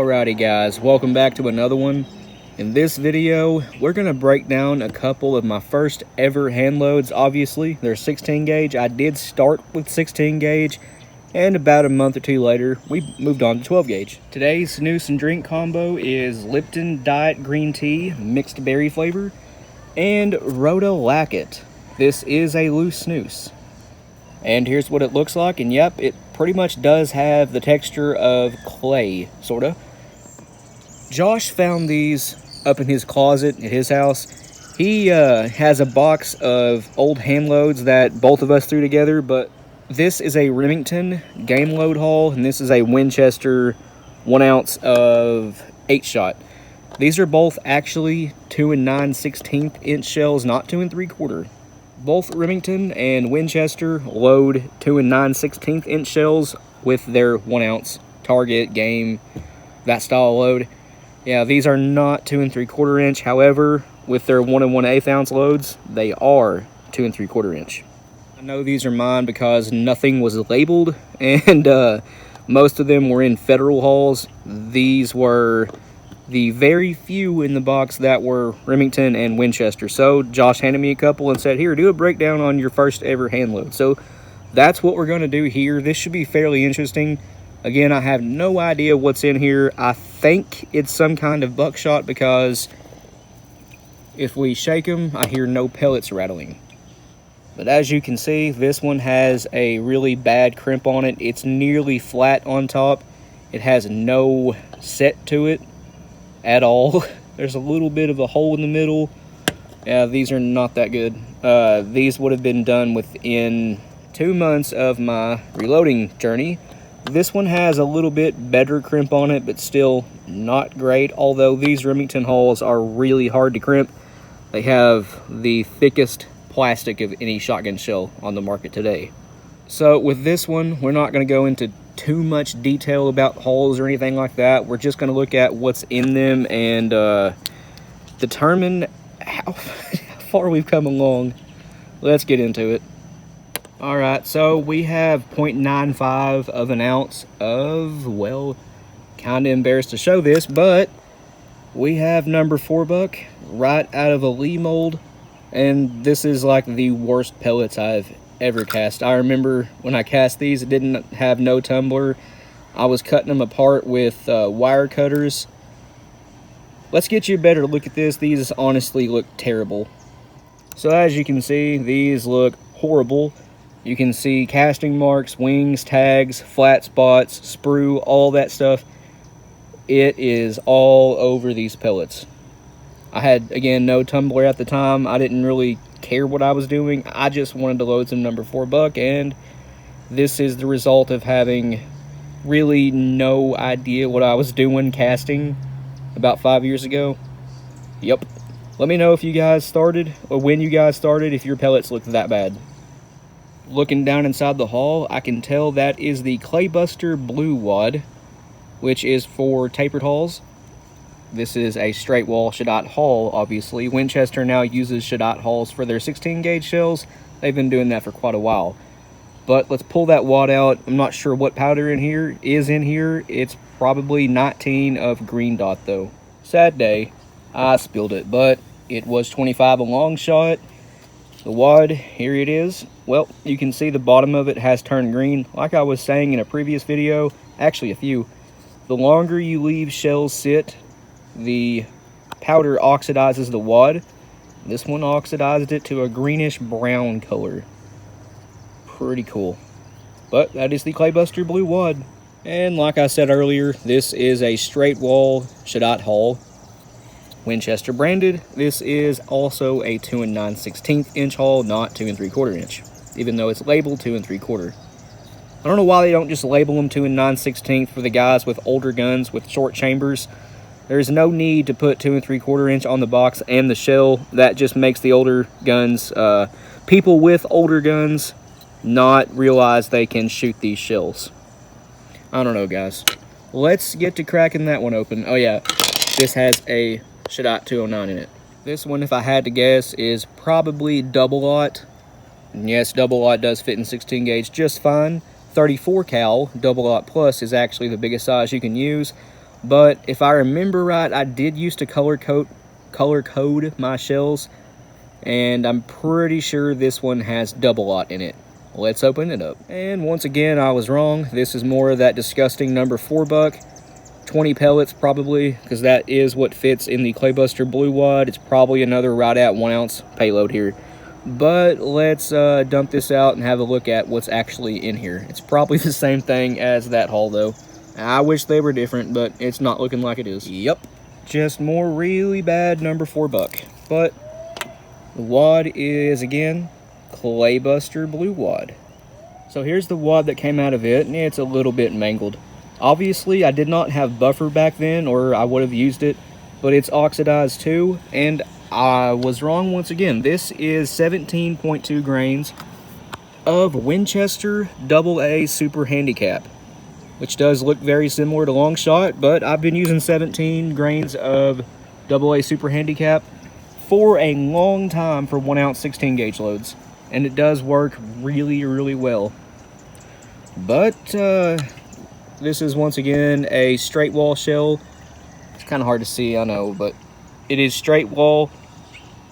Alrighty guys, welcome back to another one. In this video, we're going to break down a couple of my first ever hand loads. Obviously, they're 16 gauge. I did start with 16 gauge, and about a month or two later, we moved on to 12 gauge. Today's snooze and drink combo is Lipton Diet Green Tea, mixed berry flavor, and Rhoda Lacket. This is a loose snooze. And here's what it looks like, and yep, it pretty much does have the texture of clay, sorta. Josh found these up in his closet at his house. He has a box of old hand loads that both of us threw together, but this is a Remington game load haul, and this is a Winchester 1 ounce of 8-shot. These are both actually 2 9/16 inch shells, not 2 3/4. Both Remington and Winchester load 2 9/16 inch shells with their 1 ounce target, game, that style load. Yeah, these are not 2 3/4 inch. However, with their 1 1/8 ounce loads, they are 2 3/4 inch. I know these are mine because nothing was labeled, and most of them were in federal hauls. These were the very few in the box that were Remington and Winchester. So Josh handed me a couple and said, here, do a breakdown on your first ever hand load. So that's what we're going to do here. This should be fairly interesting. Again, I have no idea what's in here. I think it's some kind of buckshot because if we shake them, I hear no pellets rattling. But as you can see, this one has a really bad crimp on it. It's nearly flat on top. It has no set to it at all. There's a little bit of a hole in the middle. Yeah, these are not that good. These would have been done within 2 months of my reloading journey. This one has a little bit better crimp on it, but still not great. Although these Remington hulls are really hard to crimp. They have the thickest plastic of any shotgun shell on the market today. So with this one, we're not going to go into too much detail about hulls or anything like that. We're just going to look at what's in them and determine how far we've come along. Let's get into it. Alright, so we have 0.95 of an ounce of, well, kind of embarrassed to show this, but we have number 4 buck right out of a Lee mold, and this is like the worst pellets I've ever cast. I remember when I cast these, it didn't have no tumbler. I was cutting them apart with wire cutters. Let's get you a better look at this. These honestly look terrible. So as you can see, these look horrible. You can see casting marks, wings, tags, flat spots, sprue, all that stuff. It is all over these pellets. I had, again, no tumbler at the time. I didn't really care what I was doing. I just wanted to load some number 4 buck, and this is the result of having really no idea what I was doing casting about 5 years ago. Yep. Let me know if you guys started, or when you guys started, if your pellets looked that bad. Looking down inside the hull, I can tell that is the Claybuster Blue wad, which is for tapered hulls. This is a straight wall Shadot hull, obviously. Winchester now uses Shadot hulls for their 16 gauge shells. They've been doing that for quite a while. But let's pull that wad out. I'm not sure what powder is in here. It's probably 19 of green dot though. Sad day. I spilled it, but it was 25 a long shot. The wad, here it is. Well, you can see the bottom of it has turned green. Like I was saying in a previous video, actually a few, the longer you leave shells sit, the powder oxidizes the wad. This one oxidized it to a greenish brown color. Pretty cool. But that is the Claybuster Blue wad. And like I said earlier, this is a straight wall Shadot hull. Winchester branded. This is also a 2 9/16 inch hull, not 2 3/4 inch. Even though it's labeled 2 3/4. I don't know why they don't just label them 2 9/16 for the guys with older guns with short chambers. There's no need to put 2 3/4 inch on the box and the shell. That just makes the older guns, people with older guns, not realize they can shoot these shells. I don't know, guys. Let's get to cracking that one open. Oh yeah, this has a Shadot 209 in it. This one, if I had to guess, is probably double aught. And yes, double aught does fit in 16 gauge just fine. 34 cal double aught plus is actually the biggest size you can use. But if I remember right, I did used to color code my shells, and I'm pretty sure this one has double aught in it. Let's open it up. And once again, I was wrong. This is more of that disgusting number 4 buck. 20 pellets probably, because that is what fits in the Claybuster Blue Wad. It's probably another right at 1 ounce payload here. But let's dump this out and have a look at what's actually in here. It's probably the same thing as that haul though. I wish they were different, but it's not looking like it is. Yep, just more really bad number 4 buck. But the wad is, again, Claybuster Blue Wad. So here's the wad that came out of it, and it's a little bit mangled. Obviously, I did not have buffer back then, or I would have used it, but it's oxidized too, and I was wrong once again. This is 17.2 grains of Winchester AA Super Handicap, which does look very similar to Long Shot, but I've been using 17 grains of AA Super Handicap for a long time for 1 ounce 16 gauge loads, and it does work really, really well. But this is once again a straight wall shell. It's kind of hard to see, I know, but it is straight wall.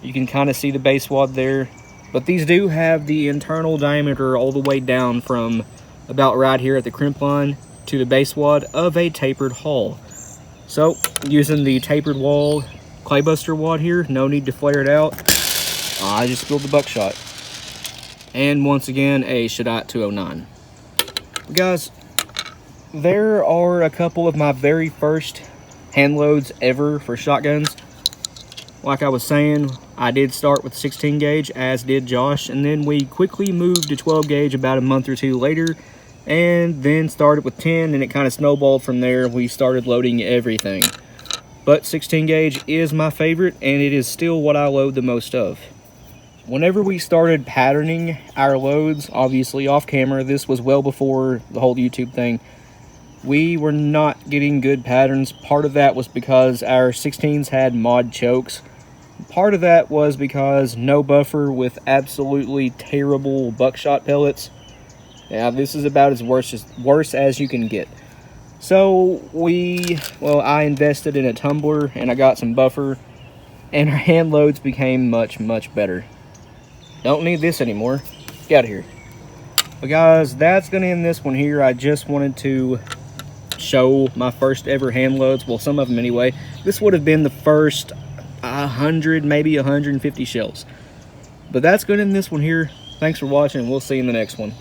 You can kind of see the base wad there, but these do have the internal diameter all the way down from about right here at the crimp line to the base wad of a tapered hull. So using the tapered wall Claybuster wad here, no need to flare it out. I just spilled the buckshot. And once again, a Shadot 209. Guys, there are a couple of my very first hand loads ever for shotguns. Like I was saying, I did start with 16 gauge, as did Josh, and then we quickly moved to 12 gauge about a month or two later, and then started with 10, and it kind of snowballed from there. We started loading everything. But 16 gauge is my favorite, and it is still what I load the most of. Whenever we started patterning our loads, obviously off camera, this was well before the whole YouTube thing, we were not getting good patterns. Part of that was because our 16s had mod chokes. Part of that was because no buffer with absolutely terrible buckshot pellets. Yeah, this is about as worse as you can get. So I invested in a tumbler and I got some buffer, and our hand loads became much, much better. Don't need this anymore. Get out of here. But guys, that's gonna end this one here. I just wanted to show my first ever hand loads. Well, some of them anyway. This would have been the first 100, maybe 150 shells. But that's gonna end this one here. Thanks for watching, and we'll see you in the next one.